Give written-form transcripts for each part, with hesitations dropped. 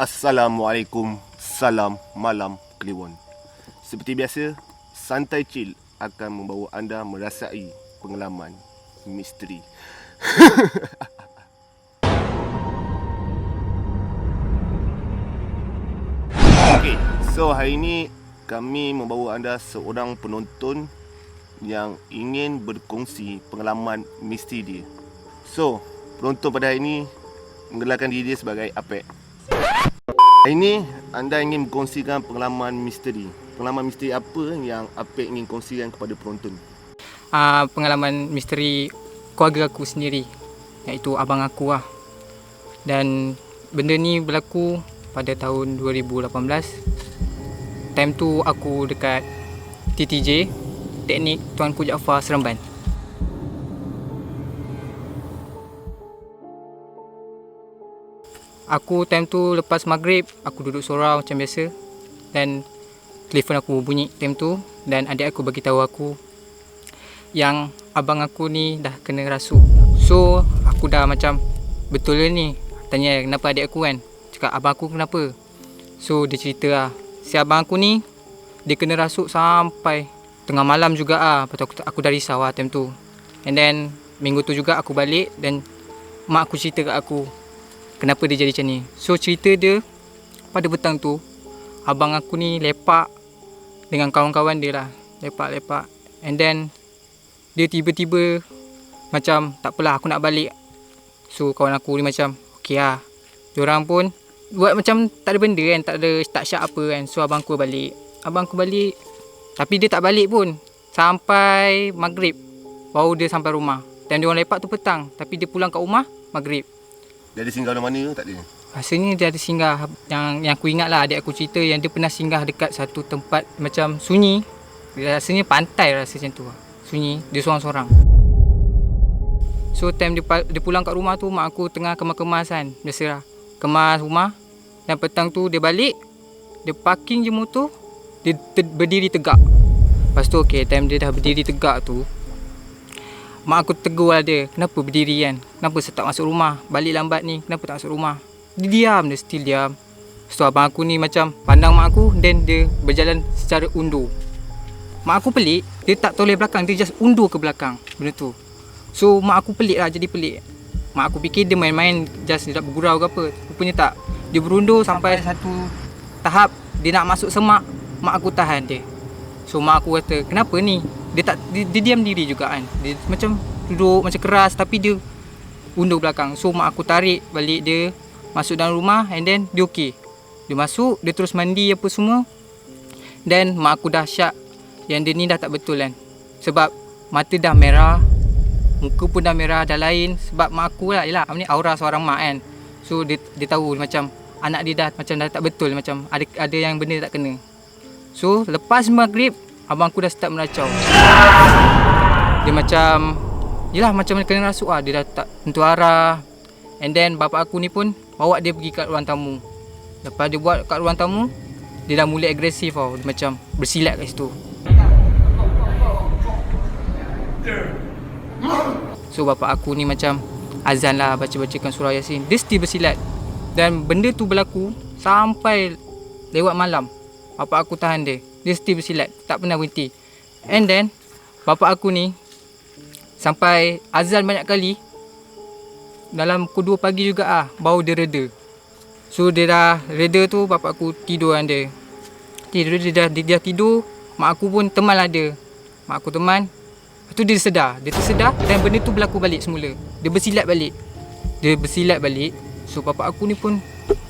Assalamualaikum, salam malam Kliwon. Seperti biasa, Santai Chill akan membawa anda merasai pengalaman misteri. Okay, so hari ini kami membawa anda seorang penonton yang ingin berkongsi pengalaman misteri dia. So, penonton pada hari ini menggelarkan diri dia sebagai Apek. Hari ini anda ingin berkongsikan pengalaman misteri. Pengalaman misteri apa yang Apek ingin kongsikan kepada penonton? Pengalaman misteri keluarga aku sendiri, iaitu abang aku lah. Dan benda ni berlaku pada tahun 2018. Time tu aku dekat TTJ, Teknik Tuanku Jaafar Seremban. Aku time tu lepas maghrib, aku duduk sorang macam biasa. Dan telefon aku bunyi time tu. Dan adik aku bagi tahu aku yang abang aku ni dah kena rasuk. So aku dah macam, betul ke ni? Tanya kenapa adik aku kan. Cakap abang aku kenapa. So dia cerita lah, si abang aku ni dia kena rasuk sampai tengah malam juga lah. Lepas tu aku dah risau lah time tu. And then minggu tu juga aku balik dan mak aku cerita kat aku kenapa dia jadi macam ni. So cerita dia, pada petang tu abang aku ni lepak dengan kawan-kawan dia lah. Lepak-lepak. And then dia tiba-tiba macam, tak apalah aku nak balik. So kawan aku ni macam, okey lah. Diorang pun buat macam tak ada benda kan, tak syak apa kan. So abang aku balik. Tapi dia tak balik pun sampai maghrib baru dia sampai rumah. Dan diorang lepak tu petang, tapi dia pulang kat rumah maghrib. Dia ada singgah mana ke tak ada? Rasanya dia ada singgah. Yang aku ingat lah, adik aku cerita yang dia pernah singgah dekat satu tempat macam sunyi. Rasanya pantai rasa macam tu lah. Sunyi, dia sorang-sorang. So time dia pulang kat rumah tu, mak aku tengah kemas-kemas kan. Biasalah, kemas rumah. Dan petang tu dia balik, dia parking je motor, dia berdiri tegak. Lepas tu okay, time dia dah berdiri tegak tu, mak aku tegur lah dia, kenapa berdiri kan? Kenapa tak masuk rumah? Balik lambat ni, kenapa tak masuk rumah? Dia diam, dia still diam. Lepas tu abang aku ni macam pandang mak aku, then dia berjalan secara undur. Mak aku pelik, dia tak toleh belakang, dia just undur ke belakang benda tu. So mak aku pelik lah, jadi pelik. Mak aku fikir dia main-main, just dia nak bergurau ke apa. Rupanya tak. Dia berundur sampai satu tahap, dia nak masuk semak, mak aku tahan dia. So mak aku kata, kenapa ni? Dia diam diri juga kan. Dia macam duduk macam keras, tapi dia undur belakang. So mak aku tarik balik dia masuk dalam rumah, and then dia okey. Dia masuk, dia terus mandi apa semua. Dan mak aku dah syak yang dia ni dah tak betul kan. Sebab mata dah merah, muka pun dah merah, dah lain. Sebab mak aku lah, yelah, ni aura seorang mak kan. So dia tahu macam anak dia dah tak betul, macam ada yang benda tak kena. So lepas maghrib, abang aku dah start meracau. Dia macam, yelah, macam kena rasuk lah. Dia dah tak tentu arah. And then bapak aku ni pun bawa dia pergi kat ruang tamu. Lepas dia buat kat ruang tamu, dia dah mula agresif tau. Dia macam bersilat kat situ. So bapak aku ni macam azan lah, baca-bacakan surah Yasin. Dia still bersilat. Dan benda tu berlaku sampai lewat malam. Bapak aku tahan dia. Dia still bersilat, tak pernah berhenti. And then bapak aku ni sampai azan banyak kali, dalam pukul 2 pagi juga ah, baru dia reda. So dia dah reda tu, bapak aku tidur dengan dia. Dia dah tidur, mak aku pun teman lah dia. Mak aku teman. Lepas tu dia tersedar dan benda tu berlaku balik semula. Dia bersilat balik. So bapak aku ni pun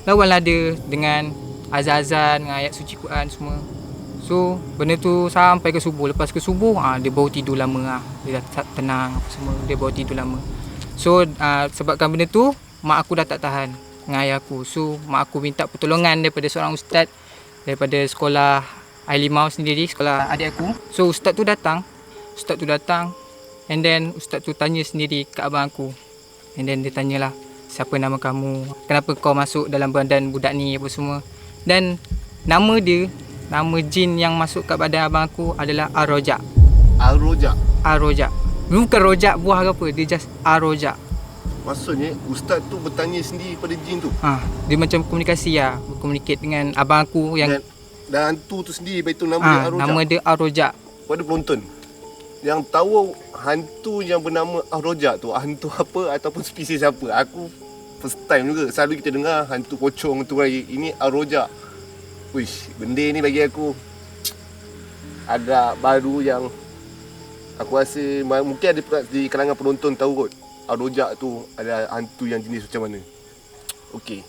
lawanlah dia dengan azan-azan, dengan ayat suci Quran semua. So benda tu sampai ke subuh. Lepas ke subuh, dia baru tidur lama lah. Dia dah tenang apa semua, dia baru tidur lama. So sebabkan benda tu, mak aku dah tak tahan dengan ayah aku. So mak aku minta pertolongan daripada seorang ustaz daripada sekolah Ailimau sendiri, sekolah adik aku. So ustaz tu datang, and then ustaz tu tanya sendiri kat abang aku. And then dia tanyalah, siapa nama kamu? Kenapa kau masuk dalam badan budak ni apa semua? Dan nama jin yang masuk kat badan abang aku adalah Ar-Rojak. Ar-Rojak. Bukan rojak buah ke apa, dia just Ar-Rojak. Maksudnya ustaz tu bertanya sendiri pada jin tu. Dia macam komunikasi lah. Berkomunikasi dengan abang aku yang Dan hantu tu sendiri bagi tu nama dia Ar-Rojak. nama dia Ar-Rojak. Pada penonton yang tahu hantu yang bernama Ar-Rojak tu hantu apa ataupun spesies apa. Aku first time juga. Selalu kita dengar hantu pocong, hantu raya. Ini Ar-Rojak. Wish, benda ni bagi aku agak baru yang aku rasa mungkin ada di kalangan penonton tahu kot Ar-Rojak tu ada hantu yang jenis macam mana. Okey.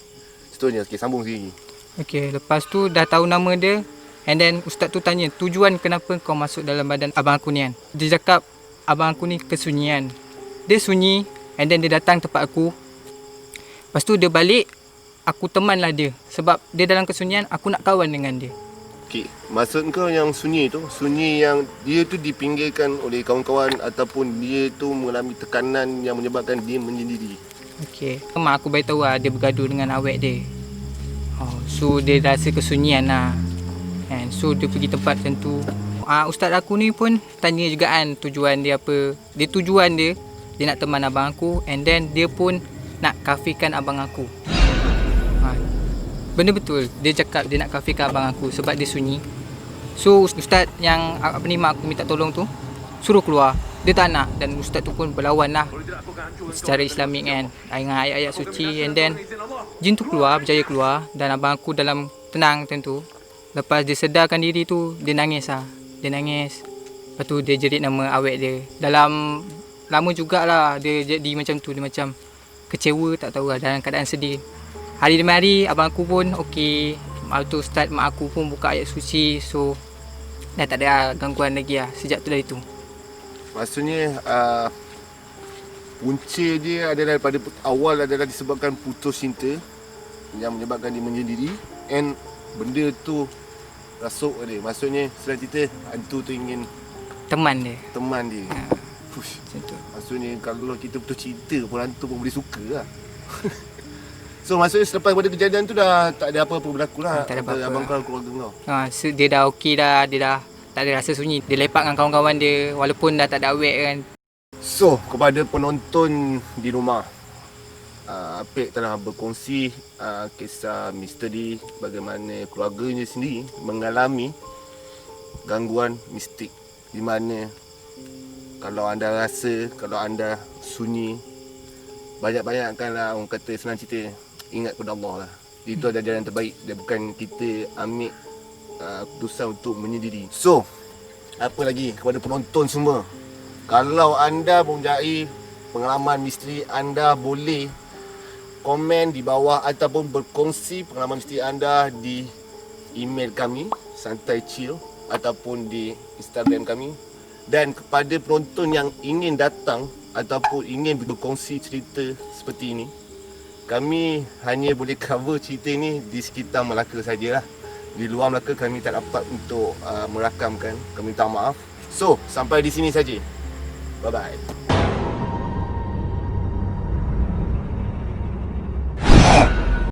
Seterusnya, okey, sambung sikit lagi. Okay, lepas tu dah tahu nama dia. And then ustaz tu tanya, tujuan kenapa kau masuk dalam badan abang aku ni kan. Dia cakap abang aku ni kesunyian. Dia sunyi. And then dia datang tempat aku. Lepas tu dia balik. Aku temanlah dia. Sebab dia dalam kesunyian, aku nak kawan dengan dia. Okey, maksud kau yang sunyi tu, sunyi yang dia tu dipinggirkan oleh kawan-kawan ataupun dia tu mengalami tekanan yang menyebabkan dia menyendiri. Okay, mak aku beritahu lah dia bergaduh dengan awek dia. So dia rasa kesunyian lah. And so dia pergi tempat macam tu. Ustaz aku ni pun tanya juga kan tujuan dia apa. Tujuan dia nak teman abang aku. And then dia pun nak kafirkan abang aku. Benda betul. Dia cakap dia nak kafirkan abang aku sebab dia sunyi. So ustaz yang mak aku minta tolong tu suruh keluar. Dia tak nak. Dan ustaz tu pun berlawan lah secara Islamik kan, dengan ayat-ayat suci. And then jin tu keluar, berjaya keluar. Dan abang aku dalam tenang macam tu. Lepas dia sedarkan diri tu, dia nangis lah. Dia nangis. Lepas tu dia jerit nama awek dia. Dalam lama jugalah dia jadi macam tu. Dia macam kecewa, tak tahu lah, dalam keadaan sedih. Hari demi hari abang aku pun okey. Lepas tu ustaz mak aku pun buka ayat suci. So dah tak ada gangguan lagi lah sejak tu dari tu. Maksudnya punca dia adalah daripada awal adalah disebabkan putus cinta yang menyebabkan dia menyendiri. And benda tu rasuk dia. Maksudnya senang cerita hantu tu ingin Teman dia. Push. Macam tu. Maksudnya kalau kita putus cinta pun hantu pun boleh suka lah. So maksudnya selepas pada kejadian tu dah tak ada apa-apa berlaku lah. Tak ada apa-apa. Abang kau, keluarga kau. Dia dah okey dah. Dia dah tak ada rasa sunyi. Dia lepak dengan kawan-kawan dia walaupun dah tak ada awek kan. So kepada penonton di rumah, Apek telah berkongsi kisah misteri bagaimana keluarganya sendiri mengalami gangguan mistik, di mana kalau anda rasa, kalau anda sunyi, banyak-banyakkanlah, orang kata senang cerita, ingat kepada Allah lah. Itu adalah jalan terbaik dan bukan kita ambil keputusan untuk menyendiri. So, apa lagi kepada penonton semua, kalau anda mempunyai pengalaman misteri, anda boleh komen di bawah ataupun berkongsi pengalaman misteri anda di email kami Santai Chill ataupun di Instagram kami. Dan kepada penonton yang ingin datang ataupun ingin berkongsi cerita seperti ini, kami hanya boleh cover cerita ini di sekitar Melaka sajalah. Di luar Melaka kami tak dapat untuk merakamkan. Kami minta maaf. So, sampai di sini saja. Bye-bye.